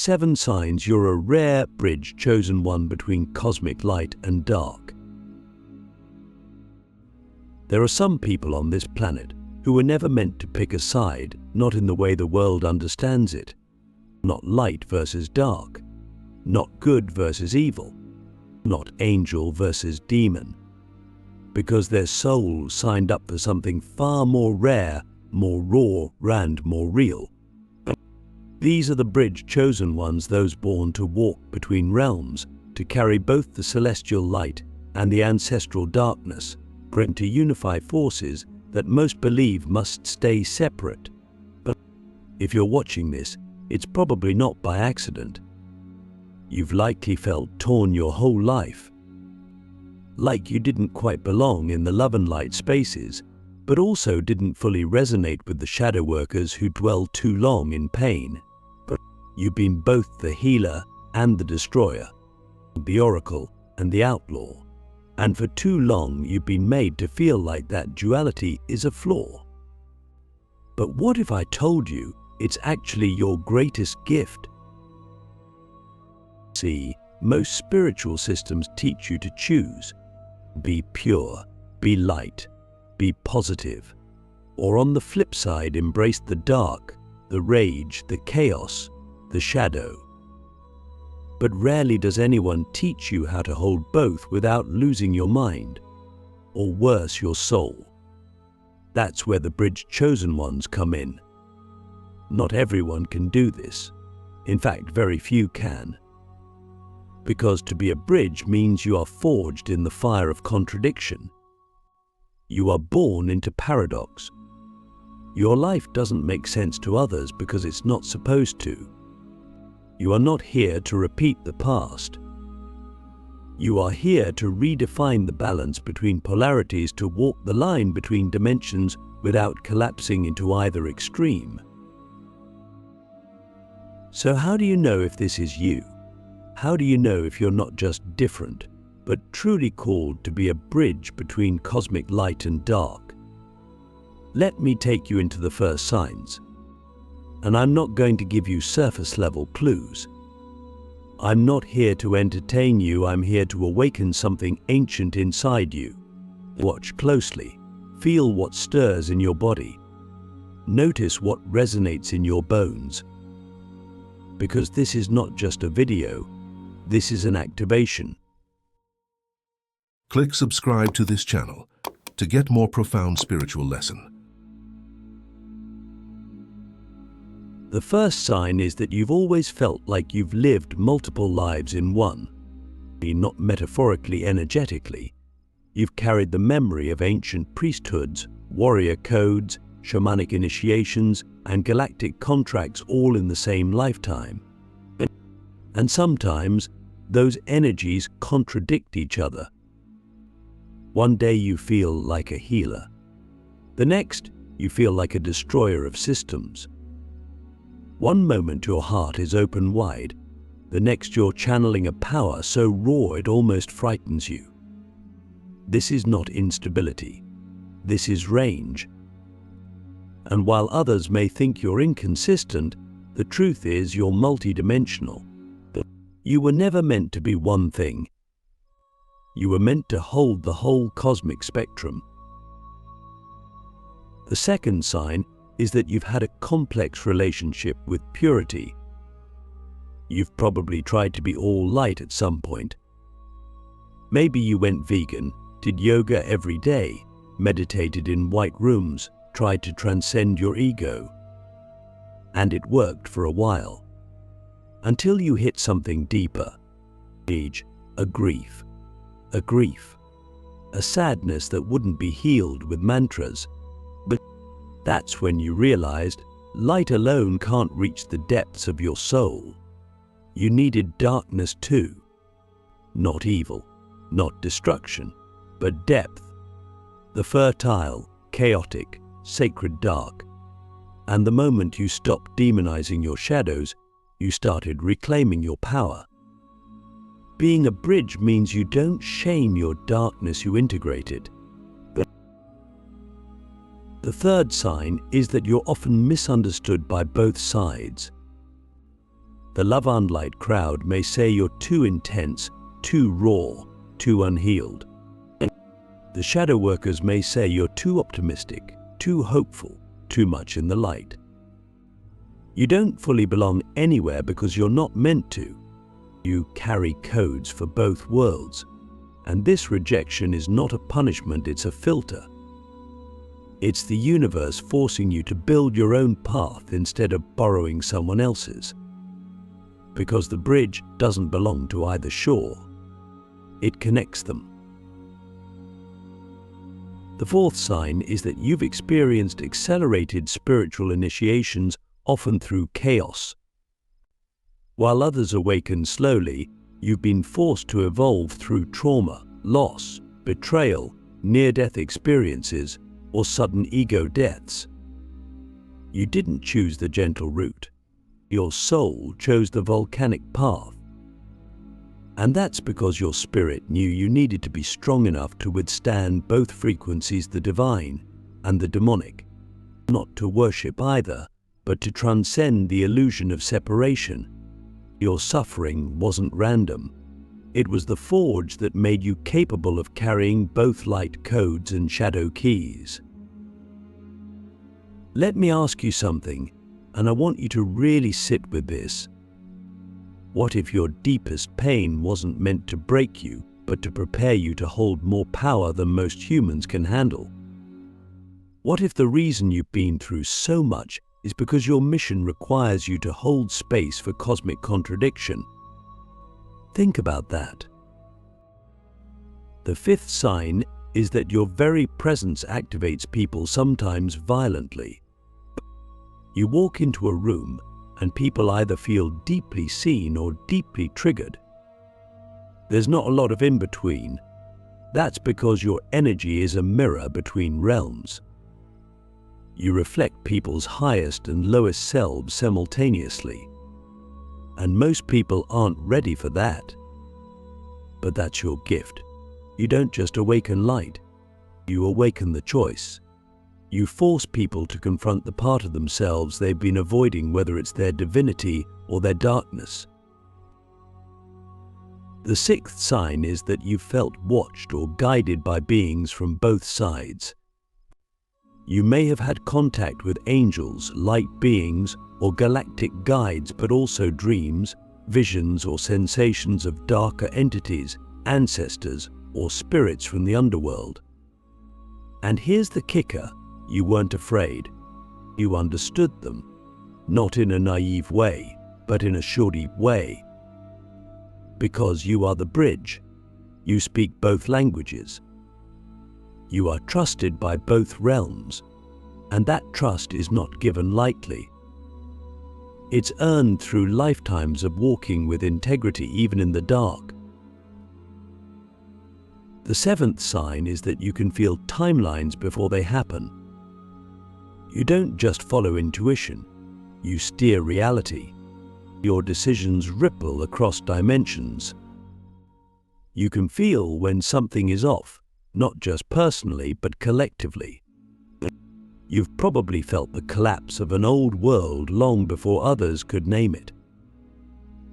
7 signs you're a rare bridge, chosen one between cosmic light and dark. There are some people on this planet who were never meant to pick a side, not in the way the world understands it. Not light versus dark, not good versus evil, not angel versus demon. Because their souls signed up for something far more rare, more raw, and more real. These are the bridge chosen ones, those born to walk between realms, to carry both the celestial light and the ancestral darkness, and to unify forces that most believe must stay separate. But if you're watching this, it's probably not by accident. You've likely felt torn your whole life. Like you didn't quite belong in the love and light spaces, but also didn't fully resonate with the shadow workers who dwell too long in pain. You've been both the healer and the destroyer, the oracle and the outlaw, and for too long you've been made to feel like that duality is a flaw. But what if I told you it's actually your greatest gift? See, most spiritual systems teach you to choose. Be pure, be light, be positive. Or on the flip side, embrace the dark, the rage, the chaos, the shadow. But rarely does anyone teach you how to hold both without losing your mind, or worse, your soul. That's where the bridge chosen ones come in. Not everyone can do this. In fact, very few can. Because to be a bridge means you are forged in the fire of contradiction. You are born into paradox. Your life doesn't make sense to others because it's not supposed to. You are not here to repeat the past. You are here to redefine the balance between polarities, to walk the line between dimensions without collapsing into either extreme. So how do you know if this is you? How do you know if you're not just different, but truly called to be a bridge between cosmic light and dark? Let me take you into the first signs. And I'm not going to give you surface-level clues. I'm not here to entertain you, I'm here to awaken something ancient inside you. Watch closely, feel what stirs in your body. Notice what resonates in your bones. Because this is not just a video, this is an activation. Click subscribe to this channel to get more profound spiritual lesson. The first sign is that you've always felt like you've lived multiple lives in one. Not metaphorically, energetically. You've carried the memory of ancient priesthoods, warrior codes, shamanic initiations, and galactic contracts all in the same lifetime. And sometimes those energies contradict each other. One day you feel like a healer. The next, you feel like a destroyer of systems. One moment your heart is open wide, the next you're channeling a power so raw it almost frightens you. This is not instability, this is range. And while others may think you're inconsistent, the truth is you're multidimensional. You were never meant to be one thing. You were meant to hold the whole cosmic spectrum. The second sign is that you've had a complex relationship with purity. You've probably tried to be all light at some point. Maybe you went vegan, did yoga every day, meditated in white rooms, tried to transcend your ego. And it worked for a while. Until you hit something deeper. A grief. A sadness that wouldn't be healed with mantras. But that's when you realized light alone can't reach the depths of your soul. You needed darkness too. Not evil, not destruction, but depth. The fertile, chaotic, sacred dark. And the moment you stopped demonizing your shadows, you started reclaiming your power. Being a bridge means you don't shame your darkness, you integrate it. The third sign is that you're often misunderstood by both sides. The love and light crowd may say you're too intense, too raw, too unhealed. The shadow workers may say you're too optimistic, too hopeful, too much in the light. You don't fully belong anywhere because you're not meant to. You carry codes for both worlds, and this rejection is not a punishment, it's a filter. It's the universe forcing you to build your own path instead of borrowing someone else's. Because the bridge doesn't belong to either shore, it connects them. The fourth sign is that you've experienced accelerated spiritual initiations, often through chaos. While others awaken slowly, you've been forced to evolve through trauma, loss, betrayal, near-death experiences, or sudden ego deaths. You didn't choose the gentle route. Your soul chose the volcanic path. And that's because your spirit knew you needed to be strong enough to withstand both frequencies, the divine and the demonic. Not to worship either, but to transcend the illusion of separation. Your suffering wasn't random. It was the forge that made you capable of carrying both light codes and shadow keys. Let me ask you something, and I want you to really sit with this. What if your deepest pain wasn't meant to break you, but to prepare you to hold more power than most humans can handle? What if the reason you've been through so much is because your mission requires you to hold space for cosmic contradiction? Think about that. The fifth sign is that your very presence activates people, sometimes violently. You walk into a room and people either feel deeply seen or deeply triggered. There's not a lot of in-between. That's because your energy is a mirror between realms. You reflect people's highest and lowest selves simultaneously. And most people aren't ready for that. But that's your gift. You don't just awaken light, you awaken the choice. You force people to confront the part of themselves they've been avoiding, whether it's their divinity or their darkness. The sixth sign is that you've felt watched or guided by beings from both sides. You may have had contact with angels, light beings, or galactic guides, but also dreams, visions, or sensations of darker entities, ancestors, or spirits from the underworld. And here's the kicker: you weren't afraid. You understood them, not in a naive way, but in a shoddy way. Because you are the bridge. You speak both languages. You are trusted by both realms, and that trust is not given lightly. It's earned through lifetimes of walking with integrity, even in the dark. The seventh sign is that you can feel timelines before they happen. You don't just follow intuition, you steer reality. Your decisions ripple across dimensions. You can feel when something is off, not just personally, but collectively. You've probably felt the collapse of an old world long before others could name it.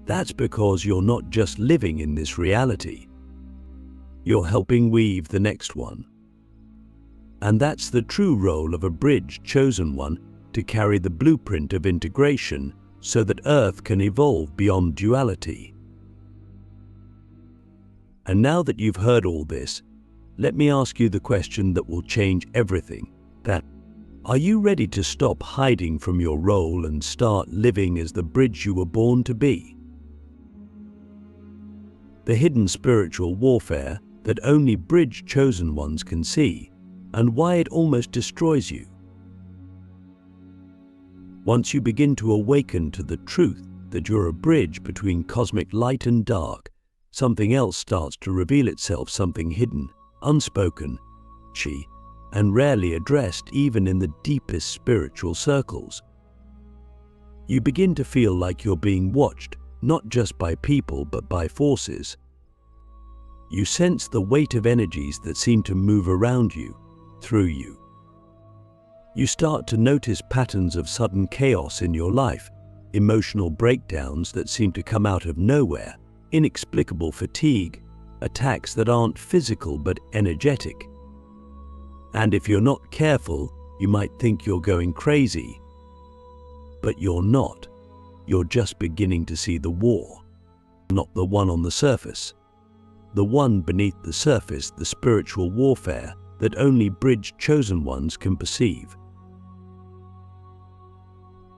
That's because you're not just living in this reality. You're helping weave the next one. And that's the true role of a bridge chosen one, to carry the blueprint of integration so that Earth can evolve beyond duality. And now that you've heard all this, let me ask you the question that will change everything. Are you ready to stop hiding from your role and start living as the bridge you were born to be? The hidden spiritual warfare that only bridge chosen ones can see, and why it almost destroys you. Once you begin to awaken to the truth that you're a bridge between cosmic light and dark, something else starts to reveal itself, something hidden, unspoken, and rarely addressed even in the deepest spiritual circles. You begin to feel like you're being watched, not just by people but by forces. You sense the weight of energies that seem to move around you, through you. You start to notice patterns of sudden chaos in your life, emotional breakdowns that seem to come out of nowhere, inexplicable fatigue, attacks that aren't physical but energetic. And if you're not careful, you might think you're going crazy. But you're not. You're just beginning to see the war. Not the one on the surface. The one beneath the surface, the spiritual warfare that only bridged chosen ones can perceive.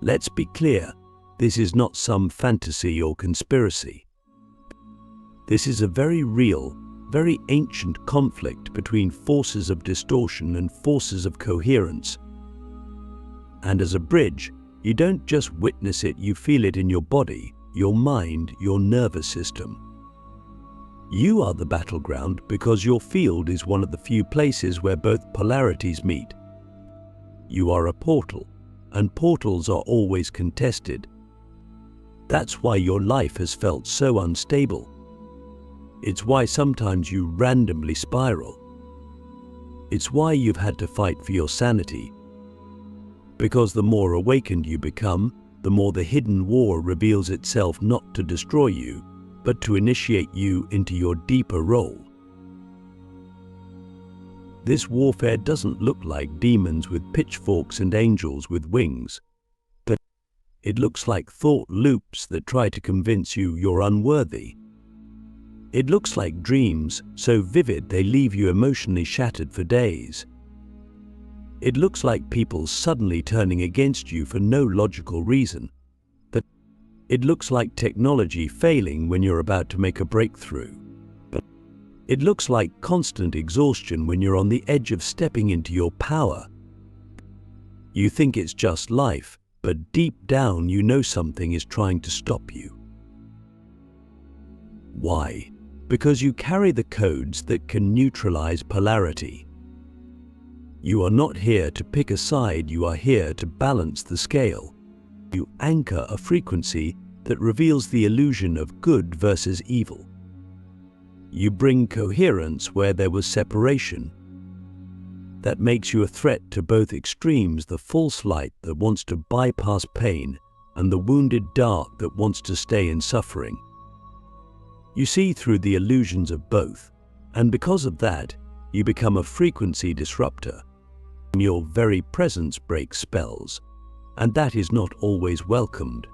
Let's be clear, this is not some fantasy or conspiracy. This is a very real, very ancient conflict between forces of distortion and forces of coherence. And as a bridge, you don't just witness it, you feel it in your body, your mind, your nervous system. You are the battleground because your field is one of the few places where both polarities meet. You are a portal, and portals are always contested. That's why your life has felt so unstable. It's why sometimes you randomly spiral. It's why you've had to fight for your sanity. Because the more awakened you become, the more the hidden war reveals itself not to destroy you, but to initiate you into your deeper role. This warfare doesn't look like demons with pitchforks and angels with wings, but it looks like thought loops that try to convince you you're unworthy. It looks like dreams so vivid they leave you emotionally shattered for days. It looks like people suddenly turning against you for no logical reason. But it looks like technology failing when you're about to make a breakthrough. But it looks like constant exhaustion when you're on the edge of stepping into your power. You think it's just life, but deep down you know something is trying to stop you. Why? Because you carry the codes that can neutralize polarity. You are not here to pick a side, you are here to balance the scale. You anchor a frequency that reveals the illusion of good versus evil. You bring coherence where there was separation. That makes you a threat to both extremes, the false light that wants to bypass pain and the wounded dark that wants to stay in suffering. You see through the illusions of both, and because of that, you become a frequency disruptor. Your very presence breaks spells, and that is not always welcomed.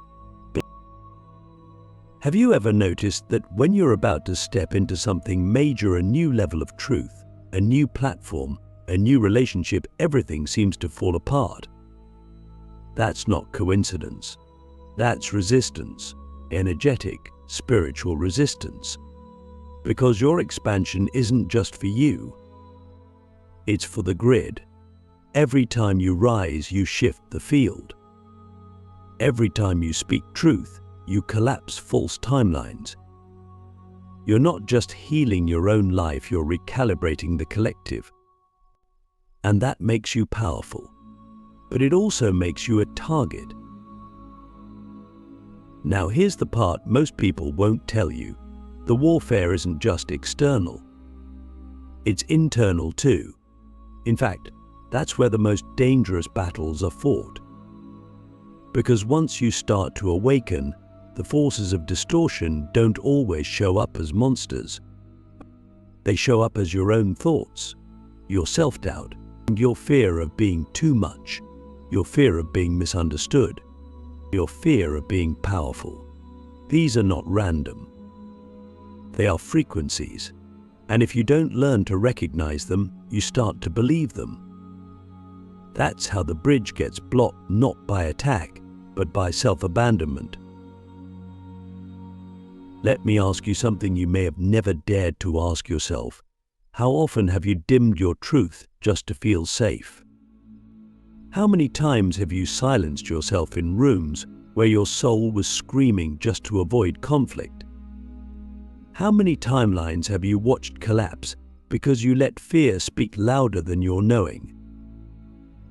Have you ever noticed that when you're about to step into something major, a new level of truth, a new platform, a new relationship, everything seems to fall apart? That's not coincidence. That's resistance, energetic, spiritual resistance. Because your expansion isn't just for you. It's for the grid. Every time you rise, you shift the field. Every time you speak truth, you collapse false timelines. You're not just healing your own life, you're recalibrating the collective. And that makes you powerful. But it also makes you a target. Now here's the part most people won't tell you. The warfare isn't just external. It's internal too. In fact, that's where the most dangerous battles are fought. Because once you start to awaken, the forces of distortion don't always show up as monsters. They show up as your own thoughts, your self-doubt, and your fear of being too much, your fear of being misunderstood, your fear of being powerful. These are not random. They are frequencies, and if you don't learn to recognize them, you start to believe them. That's how the bridge gets blocked, not by attack, but by self-abandonment. Let me ask you something you may have never dared to ask yourself. How often have you dimmed your truth just to feel safe? How many times have you silenced yourself in rooms where your soul was screaming just to avoid conflict? How many timelines have you watched collapse because you let fear speak louder than your knowing?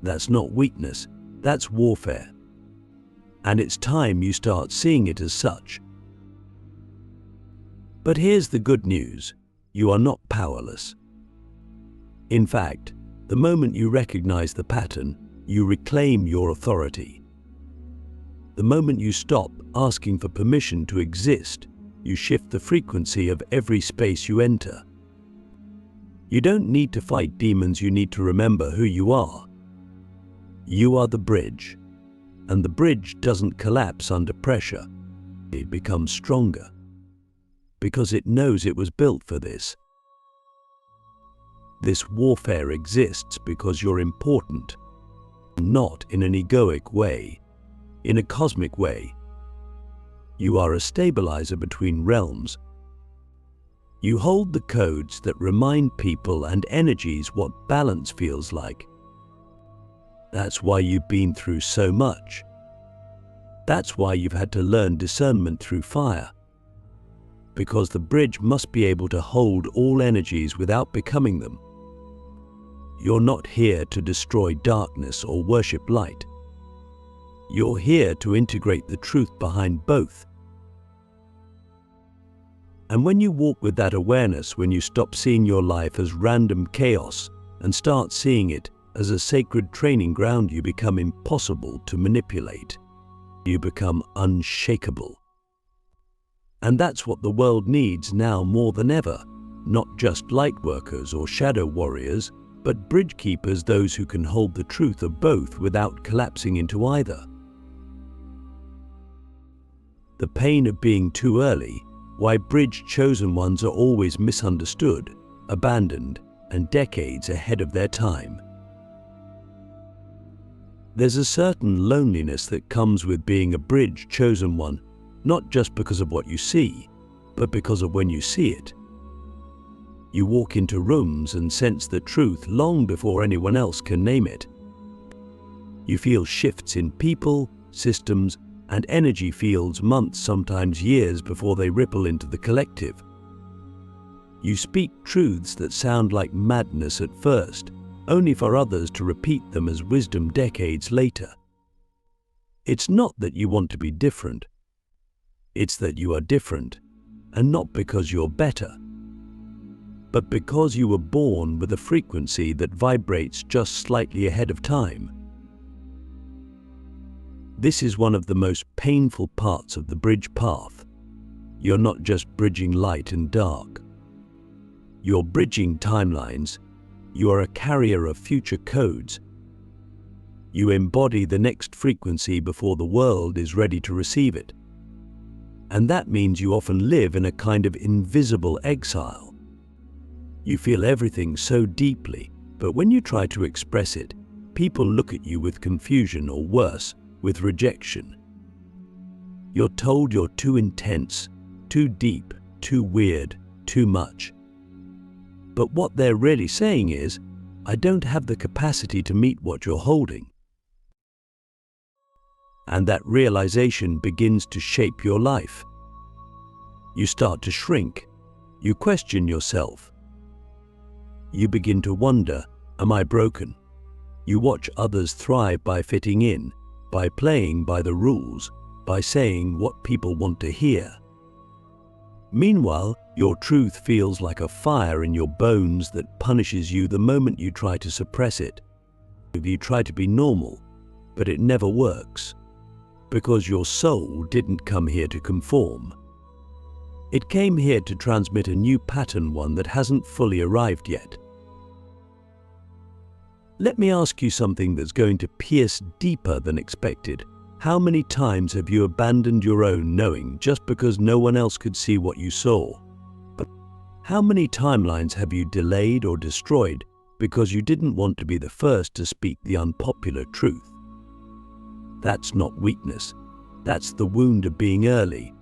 That's not weakness, that's warfare. And it's time you start seeing it as such. But here's the good news. You are not powerless. In fact, the moment you recognize the pattern, you reclaim your authority. The moment you stop asking for permission to exist, you shift the frequency of every space you enter. You don't need to fight demons, you need to remember who you are. You are the bridge, and the bridge doesn't collapse under pressure. It becomes stronger, because it knows it was built for this. This warfare exists because you're important, not in an egoic way, in a cosmic way. You are a stabilizer between realms. You hold the codes that remind people and energies what balance feels like. That's why you've been through so much. That's why you've had to learn discernment through fire. Because the bridge must be able to hold all energies without becoming them. You're not here to destroy darkness or worship light. You're here to integrate the truth behind both. And when you walk with that awareness, when you stop seeing your life as random chaos and start seeing it as a sacred training ground, you become impossible to manipulate. You become unshakable. And that's what the world needs now more than ever. Not just light workers or shadow warriors, but bridge keepers, those who can hold the truth of both without collapsing into either. The pain of being too early, why bridge chosen ones are always misunderstood, abandoned, and decades ahead of their time. There's a certain loneliness that comes with being a bridge chosen one, not just because of what you see, but because of when you see it. You walk into rooms and sense the truth long before anyone else can name it. You feel shifts in people, systems, and energy fields months, sometimes years, before they ripple into the collective. You speak truths that sound like madness at first, only for others to repeat them as wisdom decades later. It's not that you want to be different. It's that you are different, and not because you're better, but because you were born with a frequency that vibrates just slightly ahead of time. This is one of the most painful parts of the bridge path. You're not just bridging light and dark. You're bridging timelines. You are a carrier of future codes. You embody the next frequency before the world is ready to receive it. And that means you often live in a kind of invisible exile. You feel everything so deeply, but when you try to express it, people look at you with confusion, or worse, with rejection. You're told you're too intense, too deep, too weird, too much. But what they're really saying is, I don't have the capacity to meet what you're holding. And that realization begins to shape your life. You start to shrink. You question yourself. You begin to wonder, am I broken? You watch others thrive by fitting in, by playing by the rules, by saying what people want to hear. Meanwhile, your truth feels like a fire in your bones that punishes you the moment you try to suppress it. You try to be normal, but it never works, because your soul didn't come here to conform. It came here to transmit a new pattern, one that hasn't fully arrived yet. Let me ask you something that's going to pierce deeper than expected. How many times have you abandoned your own knowing just because no one else could see what you saw? But how many timelines have you delayed or destroyed because you didn't want to be the first to speak the unpopular truth? That's not weakness. That's the wound of being early.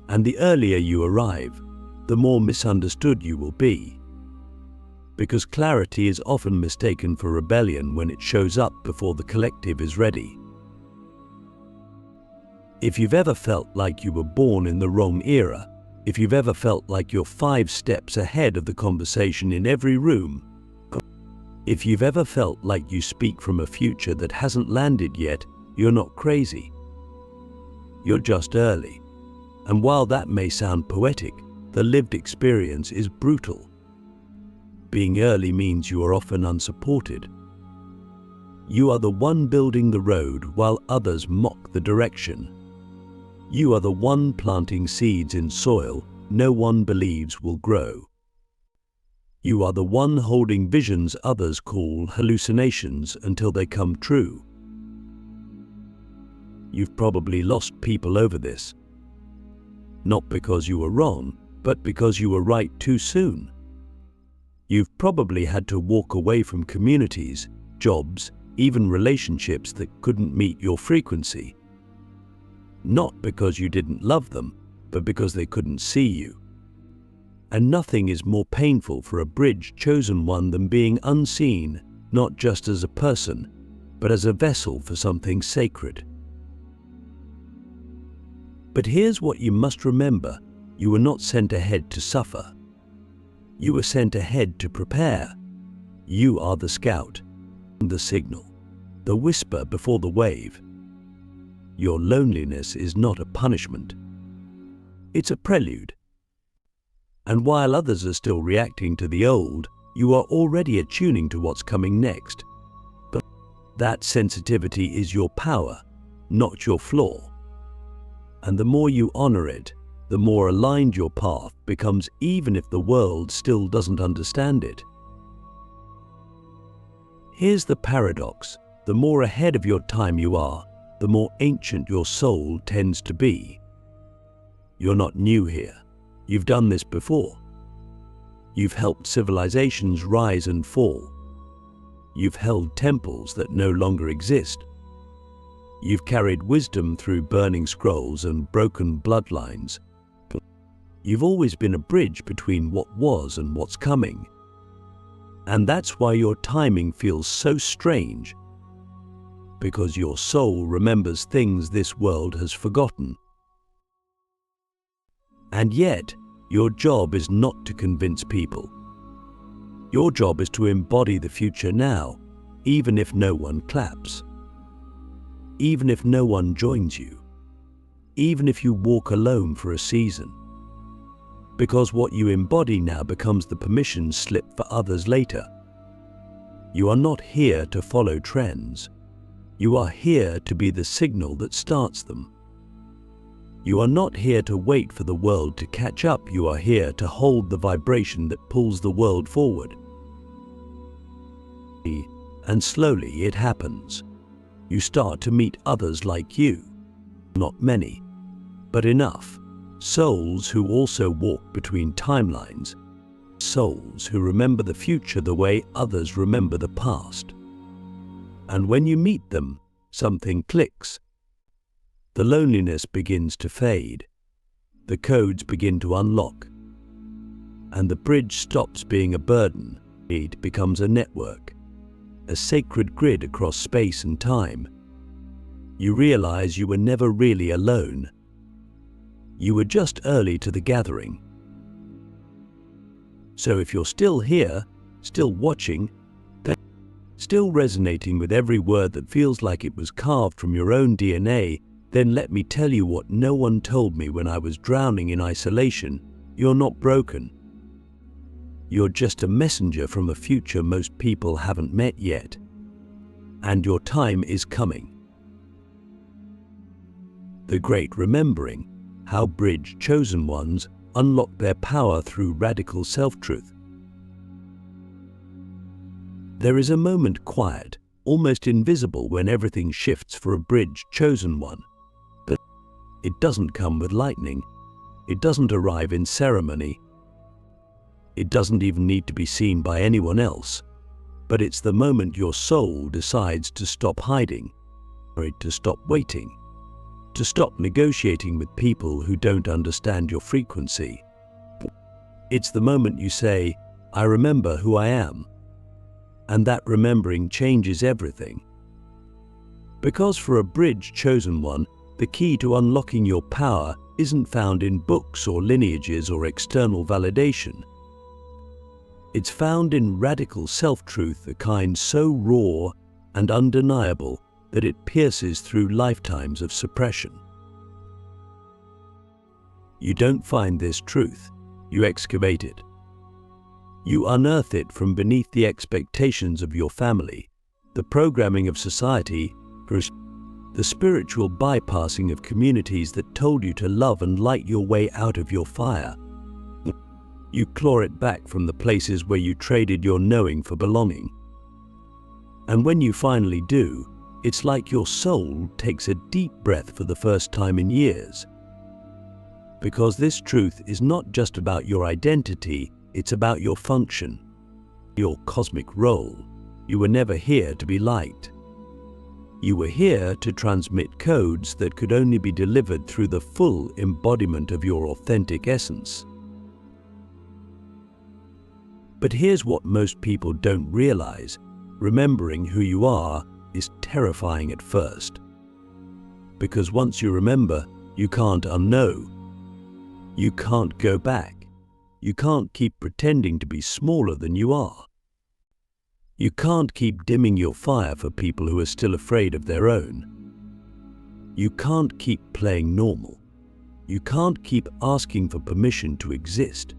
And the earlier you arrive, the more misunderstood you will be. Because clarity is often mistaken for rebellion when it shows up before the collective is ready. If you've ever felt like you were born in the wrong era, if you've ever felt like you're 5 steps ahead of the conversation in every room, if you've ever felt like you speak from a future that hasn't landed yet, you're not crazy. You're just early. And while that may sound poetic, the lived experience is brutal. Being early means you are often unsupported. You are the one building the road while others mock the direction. You are the one planting seeds in soil no one believes will grow. You are the one holding visions others call hallucinations until they come true. You've probably lost people over this. Not because you were wrong, but because you were right too soon. You've probably had to walk away from communities, jobs, even relationships that couldn't meet your frequency. Not because you didn't love them, but because they couldn't see you. And nothing is more painful for a bridge chosen one than being unseen, not just as a person, but as a vessel for something sacred. But here's what you must remember: you were not sent ahead to suffer. You were sent ahead to prepare. You are the scout, the signal, the whisper before the wave. Your loneliness is not a punishment. It's a prelude. And while others are still reacting to the old, you are already attuning to what's coming next. But that sensitivity is your power, not your flaw. And the more you honor it, the more aligned your path becomes, even if the world still doesn't understand it. Here's the paradox: the more ahead of your time you are, the more ancient your soul tends to be. You're not new here. You've done this before. You've helped civilizations rise and fall. You've held temples that no longer exist. You've carried wisdom through burning scrolls and broken bloodlines. You've always been a bridge between what was and what's coming. And that's why your timing feels so strange, because your soul remembers things this world has forgotten. And yet, your job is not to convince people. Your job is to embody the future now, even if no one claps. Even if no one joins you. Even if you walk alone for a season. Because what you embody now becomes the permission slip for others later. You are not here to follow trends. You are here to be the signal that starts them. You are not here to wait for the world to catch up. You are here to hold the vibration that pulls the world forward. And slowly it happens. You start to meet others like you. Not many, but enough. Souls who also walk between timelines. Souls who remember the future the way others remember the past. And when you meet them, something clicks. The loneliness begins to fade. The codes begin to unlock. And the bridge stops being a burden. It becomes a network, a sacred grid across space and time. You realize you were never really alone. You were just early to the gathering. So if you're still here, still watching, still resonating with every word that feels like it was carved from your own DNA, then let me tell you what no one told me when I was drowning in isolation: you're not broken. You're just a messenger from a future most people haven't met yet. And your time is coming. The Great Remembering: how bridge chosen ones unlock their power through radical self-truth. There is a moment quiet, almost invisible, when everything shifts for a bridge chosen one. But it doesn't come with lightning. It doesn't arrive in ceremony. It doesn't even need to be seen by anyone else. But it's the moment your soul decides to stop hiding, or to stop waiting, to stop negotiating with people who don't understand your frequency. It's the moment you say, "I remember who I am." And that remembering changes everything. Because for a bridge chosen one, the key to unlocking your power isn't found in books or lineages or external validation. It's found in radical self-truth, a kind so raw and undeniable that it pierces through lifetimes of suppression. You don't find this truth, you excavate it. You unearth it from beneath the expectations of your family, the programming of society, the spiritual bypassing of communities that told you to love and light your way out of your fire. You claw it back from the places where you traded your knowing for belonging. And when you finally do, it's like your soul takes a deep breath for the first time in years. Because this truth is not just about your identity, it's about your function, your cosmic role. You were never here to be liked. You were here to transmit codes that could only be delivered through the full embodiment of your authentic essence. But here's what most people don't realize. Remembering who you are is terrifying at first. Because once you remember, you can't unknow. You can't go back. You can't keep pretending to be smaller than you are. You can't keep dimming your fire for people who are still afraid of their own. You can't keep playing normal. You can't keep asking for permission to exist.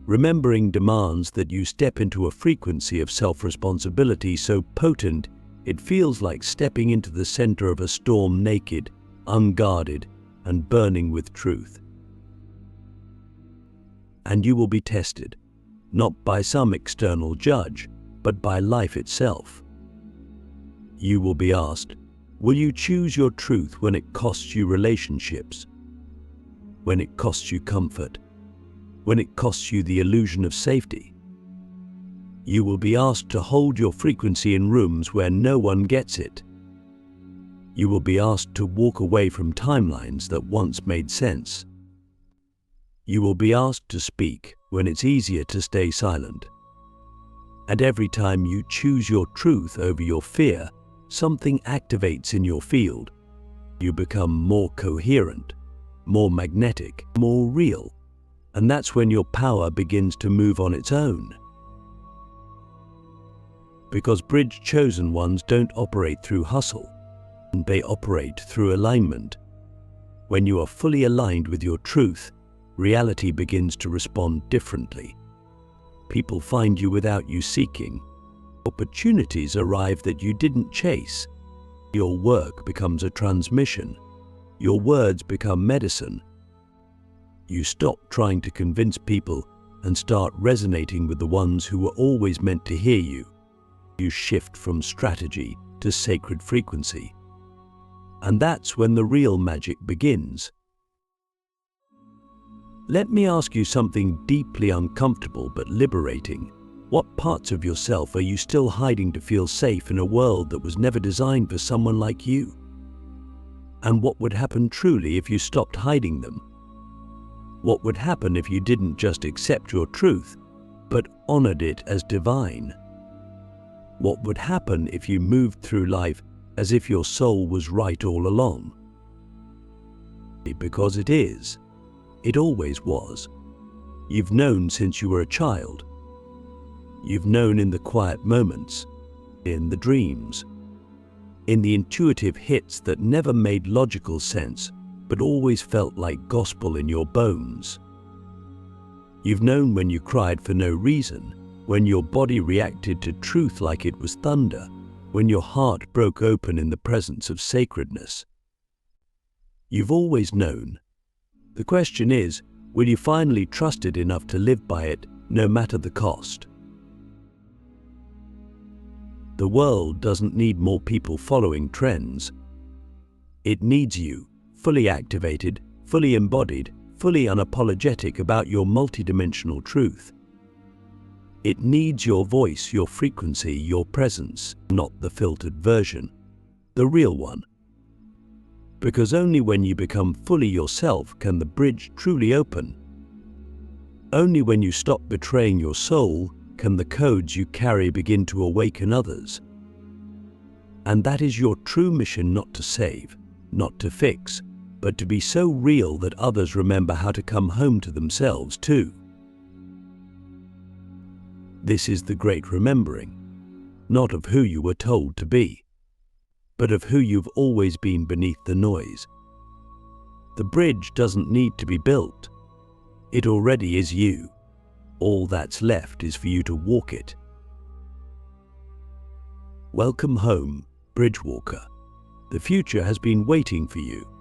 Remembering demands that you step into a frequency of self-responsibility so potent it feels like stepping into the center of a storm naked, unguarded, and burning with truth. And you will be tested, not by some external judge, but by life itself. You will be asked, will you choose your truth when it costs you relationships? When it costs you comfort? When it costs you the illusion of safety? You will be asked to hold your frequency in rooms where no one gets it. You will be asked to walk away from timelines that once made sense. You will be asked to speak when it's easier to stay silent. And every time you choose your truth over your fear, something activates in your field. You become more coherent, more magnetic, more real. And that's when your power begins to move on its own. Because bridge-chosen ones don't operate through hustle. They operate through alignment. When you are fully aligned with your truth, reality begins to respond differently. People find you without you seeking. Opportunities arrive that you didn't chase. Your work becomes a transmission. Your words become medicine. You stop trying to convince people and start resonating with the ones who were always meant to hear you. You shift from strategy to sacred frequency. And that's when the real magic begins. Let me ask you something deeply uncomfortable but liberating. What parts of yourself are you still hiding to feel safe in a world that was never designed for someone like you? And what would happen truly if you stopped hiding them? What would happen if you didn't just accept your truth, but honored it as divine? What would happen if you moved through life as if your soul was right all along? Because it is. It always was. You've known since you were a child. You've known in the quiet moments, in the dreams, in the intuitive hits that never made logical sense, but always felt like gospel in your bones. You've known when you cried for no reason, when your body reacted to truth like it was thunder, when your heart broke open in the presence of sacredness. You've always known. The question is, will you finally trust it enough to live by it, no matter the cost? The world doesn't need more people following trends. It needs you, fully activated, fully embodied, fully unapologetic about your multidimensional truth. It needs your voice, your frequency, your presence, not the filtered version, the real one. Because only when you become fully yourself can the bridge truly open. Only when you stop betraying your soul can the codes you carry begin to awaken others. And that is your true mission, not to save, not to fix, but to be so real that others remember how to come home to themselves too. This is the great remembering, not of who you were told to be, but of who you've always been beneath the noise. The bridge doesn't need to be built. It already is you. All that's left is for you to walk it. Welcome home, Bridgewalker. The future has been waiting for you.